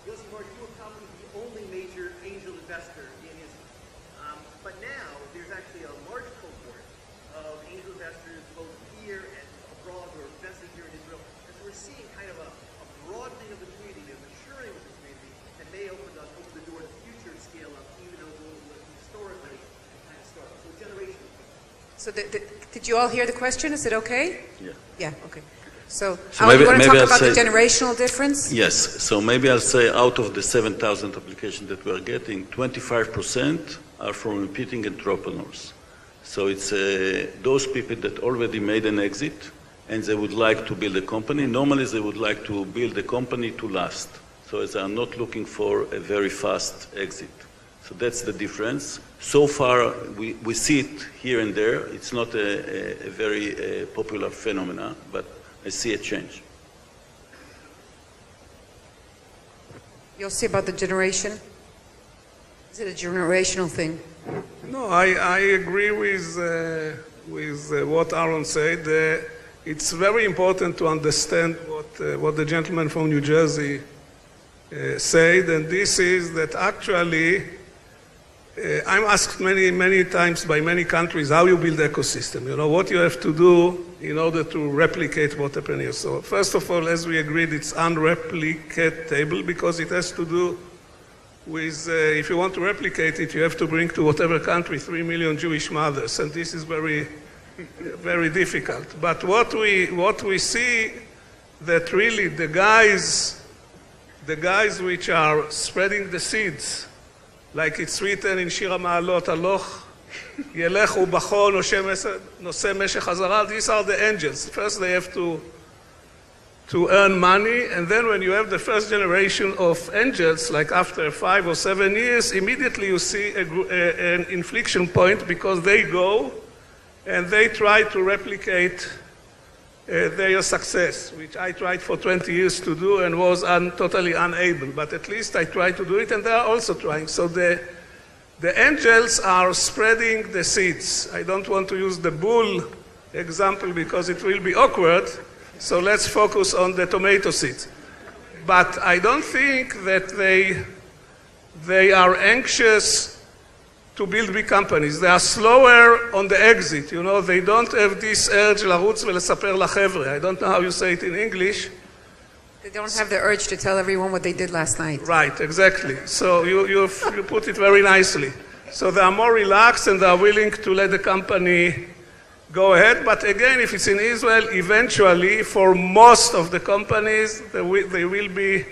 Yossi Mark, you were probably the only major angel investor in Israel. But now, there's actually a large cohort of angel investors both here and abroad who are investing here in Israel. And so we're seeing kind of a broadening of the community, a maturing of the community that may open the door to future scale-up, even though historically kind of startup. So generational. So did you all hear the question? Is it okay? Yeah. Yeah, okay. So maybe, you want to talk about say, the generational difference? Yes. So maybe I'll say out of the 7,000 applications that we're getting, 25% are from repeating entrepreneurs. So it's those people that already made an exit and they would like to build a company. Normally they would like to build a company to last. So they are not looking for a very fast exit. So that's the difference. So far, we see it here and there. It's not a very popular phenomena, but I see a change. You'll see about the generation? Is it a generational thing? No, I agree with what Aaron said. It's very important to understand what the gentleman from New Jersey said, and this is that actually I'm asked many times by many countries how you build ecosystem, you know, what you have to do in order to replicate what happened here. So first of all, as we agreed, it's unreplicatable because it has to do with, if you want to replicate it, you have to bring to whatever country 3 million Jewish mothers, and this is very difficult. But what we see that really the guys which are spreading the seeds, like it's written in Shir HaMa'alot, Aloch ילך ובחון נושא משך חזרה, these are the angels. First they have to earn money, and then when you have the first generation of angels, like after 5 or 7 years, immediately you see an inflection point because they go and they try to replicate their success, which I tried for 20 years to do and was totally unable, but at least I tried to do it, and they are also trying. So the angels are spreading the seeds. I don't want to use the bull example because it will be awkward, so let's focus on the tomato seeds. But I don't think that they are anxious to build big companies. They are slower on the exit, you know, they don't have this urge לרוץ ולספר לחבר'ה. I don't know how you say it in English. They don't have the urge to tell everyone what they did last night. Right, exactly. So you put it very nicely. So they are more relaxed and they are willing to let the company go ahead. But again, if it's in Israel, eventually, for most of the companies, they will be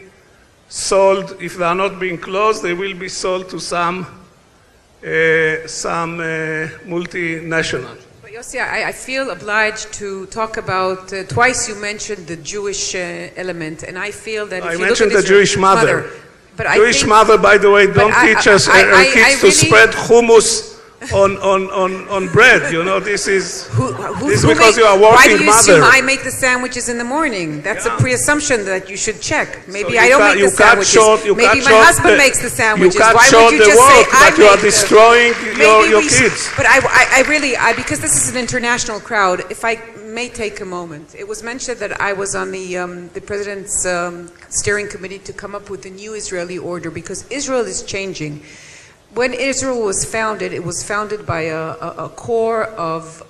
sold. If they are not being closed, they will be sold to some multinational. But Yossi, I feel obliged to talk about, twice you mentioned the Jewish element, and I feel that if I you mentioned look at the Jewish mother. But Jewish mother, by the way, don't teach us kids to spread hummus on bread, you know, this is because you are working mother. Why do you assume I make the sandwiches in the morning? That's a pre-assumption that you should check. Maybe I don't make the sandwiches. Maybe my husband makes the sandwiches. Why would you just say I make them? You are destroying your kids. But I really, because this is an international crowd, if I may take a moment. It was mentioned that I was on the president's steering committee to come up with the new Israeli order because Israel is changing. When Israel was founded, it was founded by a core of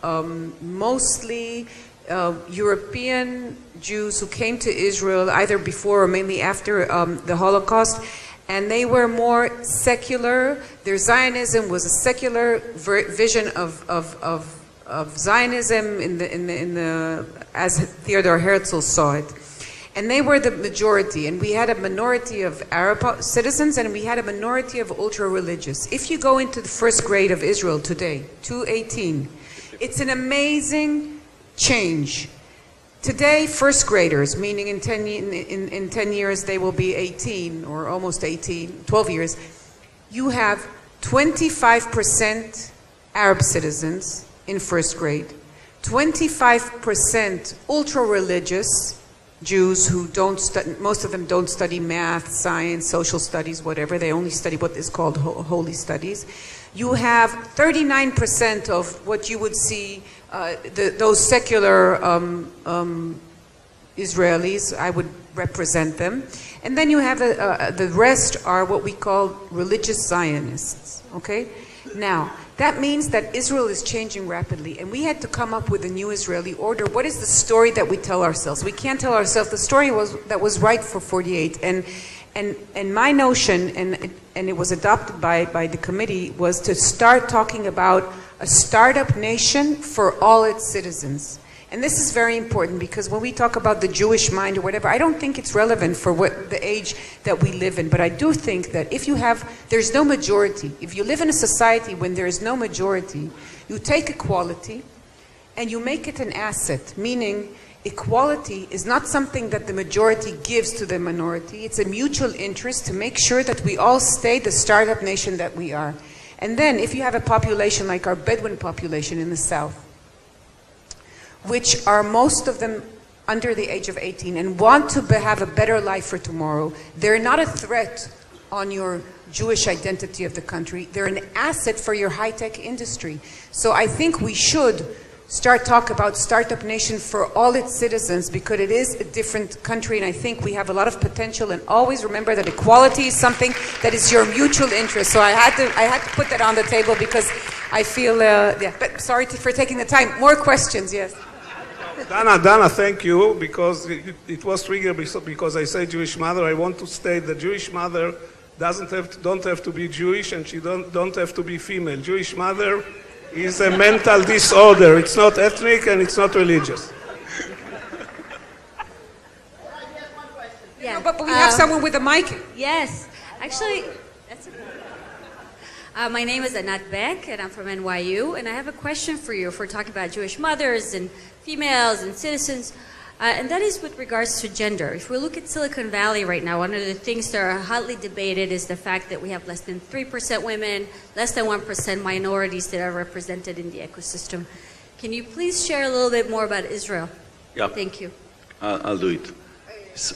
mostly European Jews who came to Israel either before or mainly after the Holocaust, and they were more secular. Their Zionism was a secular vision of Zionism as Theodor Herzl saw it. And they were the majority, and we had a minority of Arab citizens, and we had a minority of ultra-religious. If you go into the first grade of Israel today, 218, it's an amazing change. Today, first graders, meaning in 10 years they will be 18, or almost 18, 12 years, you have 25% Arab citizens in first grade, 25% ultra-religious Jews who don't study, most of them don't study math, science, social studies, whatever. They only study what is called holy studies. You have 39% of what you would see, those secular Israelis, I would represent them. And then you have the rest are what we call religious Zionists, okay? Now, that means that Israel is changing rapidly, and we had to come up with a new Israeli order. What is the story that we tell ourselves? We can't tell ourselves the story that was right for 48. And my notion, and it was adopted by the committee, was to start talking about a startup nation for all its citizens. And this is very important because when we talk about the Jewish mind or whatever, I don't think it's relevant for the age that we live in. But I do think that if there's no majority. If you live in a society when there is no majority, you take equality and you make it an asset, meaning equality is not something that the majority gives to the minority. It's a mutual interest to make sure that we all stay the startup nation that we are. And then if you have a population like our Bedouin population in the south, which are most of them under the age of 18 and want to have a better life for tomorrow, they're not a threat on your Jewish identity of the country. They're an asset for your high-tech industry. So I think we should start talk about Startup Nation for all its citizens, because it is a different country, and I think we have a lot of potential. And always remember that equality is something that is your mutual interest. So I had to put that on the table because I feel, yeah. But sorry for taking the time. More questions, yes. Dana, thank you, because it was triggered because I say Jewish mother. I want to state that Jewish mother don't have to be Jewish, and she don't have to be female. Jewish mother is a mental disorder. It's not ethnic and it's not religious. Yeah. No, but we have someone with a mic. Yes. Actually, that's okay. My name is Anat Beck, and I'm from NYU, and I have a question for you if we're talking about Jewish mothers and females and citizens, and that is with regards to gender. If we look at Silicon Valley right now, one of the things that are hotly debated is the fact that we have less than 3% women, less than 1% minorities that are represented in the ecosystem. Can you please share a little bit more about Israel? Yeah. Thank you. I'll do it. So,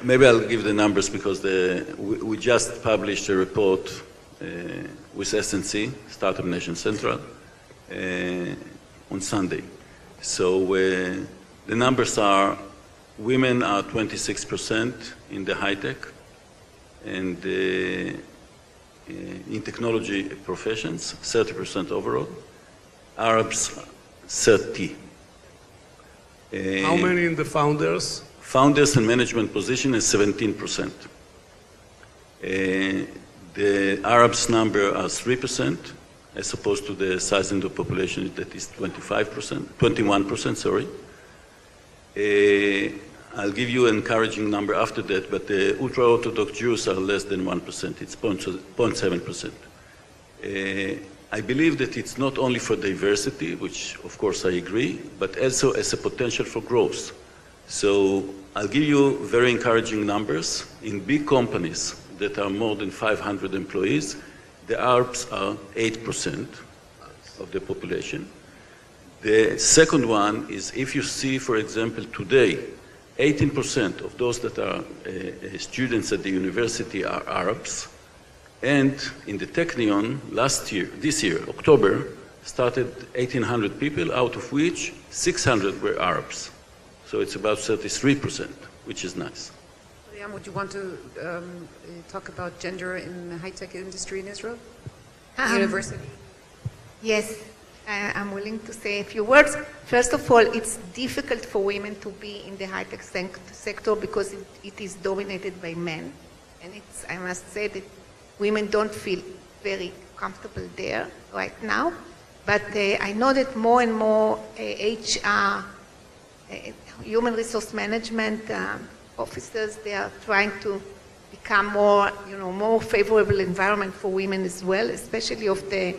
maybe I'll give the numbers because we just published a report with SNC, Startup Nation Central, on Sunday. So the numbers are, women are 26% in the high-tech and in technology professions, 30% overall. Arabs, 30. How many in the founders? Founders and management position is 17%. The Arabs number are 3%. As opposed to the size in the population that is 21%, sorry. I'll give you an encouraging number after that, but the ultra-Orthodox Jews are less than 1%, it's 0.7%. I believe that it's not only for diversity, which of course I agree, but also as a potential for growth. So I'll give you very encouraging numbers. In big companies that are more than 500 employees, the Arabs are 8% of the population. The second one is if you see, for example, today, 18% of those that are students at the university are Arabs. And in the Technion, this year, October, started 1,800 people, out of which 600 were Arabs. So it's about 33%, which is nice. Would you want to talk about gender in the high-tech industry in Israel? University? Yes, I'm willing to say a few words. First of all, it's difficult for women to be in the high-tech sector because it is dominated by men. And I must say that women don't feel very comfortable there right now. But I know that more and more HR, human resource management, officers, they are trying to become more favorable environment for women as well, especially of the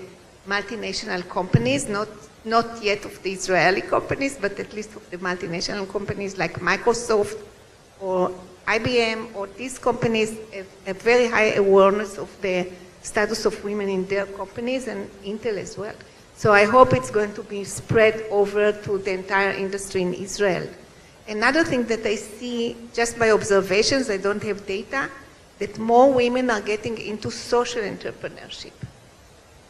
multinational companies, not yet of the Israeli companies, but at least of the multinational companies like Microsoft or IBM, or these companies have a very high awareness of the status of women in their companies, and Intel as well. So I hope it's going to be spread over to the entire industry in Israel. Another thing that I see just by observations, I don't have data, that more women are getting into social entrepreneurship.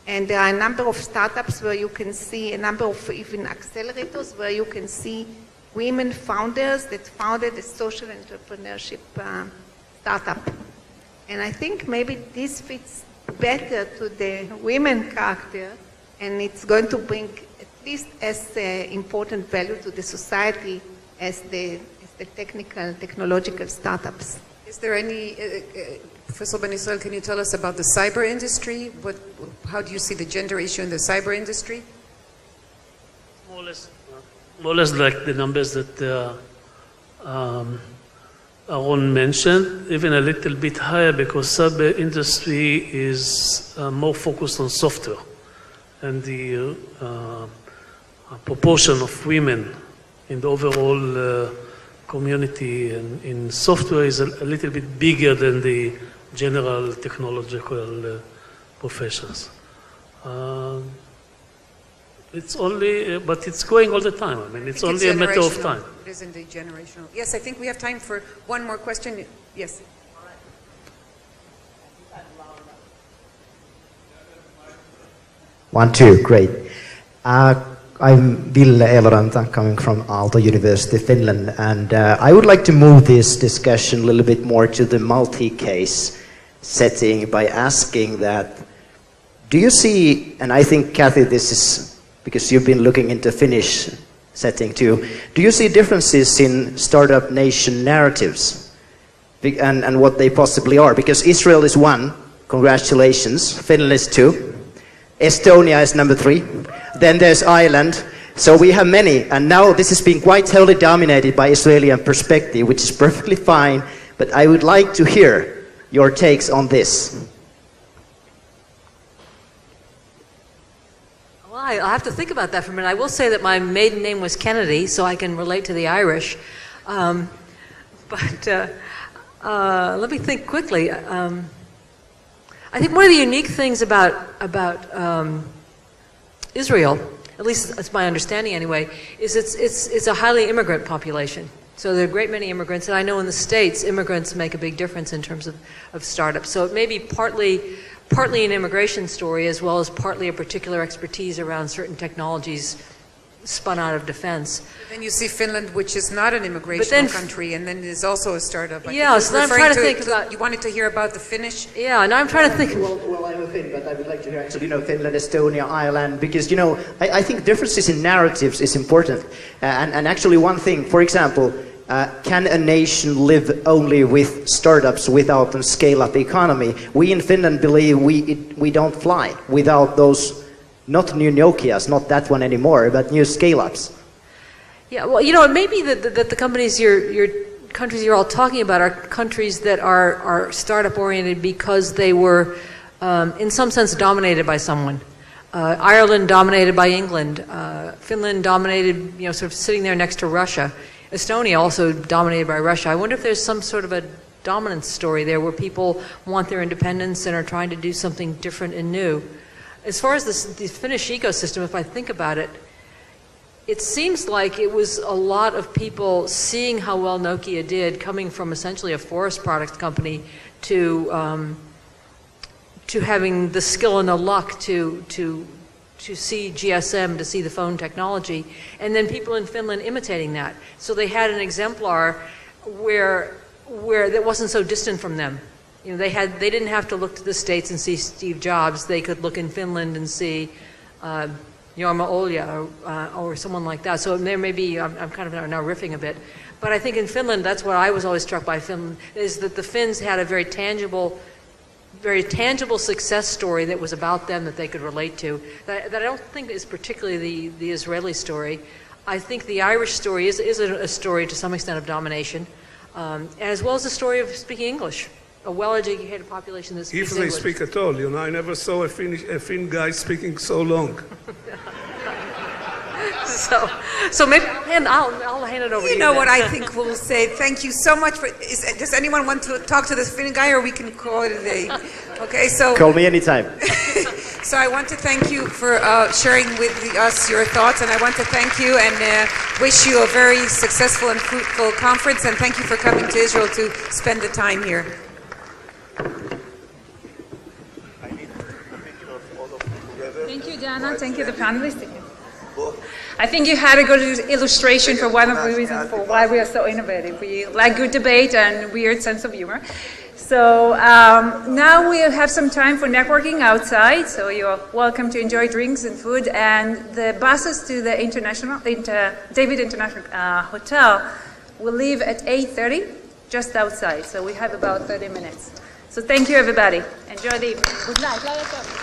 And there are a number of startups where you can see, a number of even accelerators where you can see women founders that founded a social entrepreneurship startup. And I think maybe this fits better to the women character, and it's going to bring at least as important value to the society as the technological startups. Is there any, Professor Ben Israel, can you tell us about the cyber industry? How do you see the gender issue in the cyber industry? More or less like the numbers that Aaron mentioned, even a little bit higher because cyber industry is more focused on software. And the proportion of women in the overall community and in software is a little bit bigger than the general technological professions. It's only, but it's growing all the time. I mean, it's only a matter of time. It is indeed generational. Yes, I think we have time for one more question. Yes. 1, 2, great. I'm Ville Eloranta, coming from Aalto University, Finland, and I would like to move this discussion a little bit more to the multi-case setting by asking that, do you see, and I think, Kathy, this is because you've been looking into Finnish setting too, do you see differences in startup nation narratives and what they possibly are? Because Israel is 1, congratulations, Finland is 2, Estonia is number 3, then there's Ireland, so we have many, and now this has been quite heavily dominated by Israeli perspective, which is perfectly fine, but I would like to hear your takes on this. Well, I'll have to think about that for a minute. I will say that my maiden name was Kennedy, so I can relate to the Irish. But let me think quickly. I think one of the unique things about Israel, at least that's my understanding anyway, is it's a highly immigrant population. So there are a great many immigrants, and I know in the States, immigrants make a big difference in terms of startups. So it may be partly an immigration story as well as partly a particular expertise around certain technologies spun out of defense. Then you see Finland, which is not an immigration country, and then is also a startup. Yeah, so I'm trying to think about... You wanted to hear about the Finnish? Yeah, and I'm trying to think... Well, I'm a Finn, but I would like to hear actually, Finland, Estonia, Ireland, because, I think differences in narratives is important. And actually one thing, for example, can a nation live only with startups without a scale-up economy? We in Finland believe we don't fly without those, not new Nokias, not that one anymore, but new scale-ups. Yeah, well, it may be that the companies countries you're all talking about are countries that are startup oriented because they were, in some sense, dominated by someone. Ireland dominated by England. Finland dominated, sort of sitting there next to Russia. Estonia also dominated by Russia. I wonder if there's some sort of a dominance story there where people want their independence and are trying to do something different and new. As far as the Finnish ecosystem, if I think about it, it seems like it was a lot of people seeing how well Nokia did, coming from essentially a forest products company to having the skill and the luck to see GSM, to see the phone technology, and then people in Finland imitating that. So they had an exemplar where that wasn't so distant from them. They didn't have to look to the States and see Steve Jobs. They could look in Finland and see Jorma Olja or someone like that. So there may be, I'm kind of now riffing a bit, but I think in Finland, that's what I was always struck by Finland, is that the Finns had a very tangible success story that was about them that they could relate to, that I don't think is particularly the Israeli story. I think the Irish story is a story to some extent of domination, as well as a story of speaking English. A well-educated population that speaks English. If they speak at all, I never saw a Finn guy speaking so long. So maybe I'll hand it over to you. You know what I think we'll say? Thank you so much for. Does anyone want to talk to this Finn guy, or we can call it a day? Okay, so call me anytime. So I want to thank you for sharing with us your thoughts, and I want to thank you and wish you a very successful and fruitful conference. And thank you for coming to Israel to spend the time here. Thank you, Dana. Thank you, the panelists. I think you had a good illustration for one of the reasons for why we are so innovative. We like good debate and weird sense of humor. So now we have some time for networking outside, so you're welcome to enjoy drinks and food. And the buses to the David International Hotel will leave at 8:30, just outside. So we have about 30 minutes. So thank you, everybody. Enjoy the evening. Good night.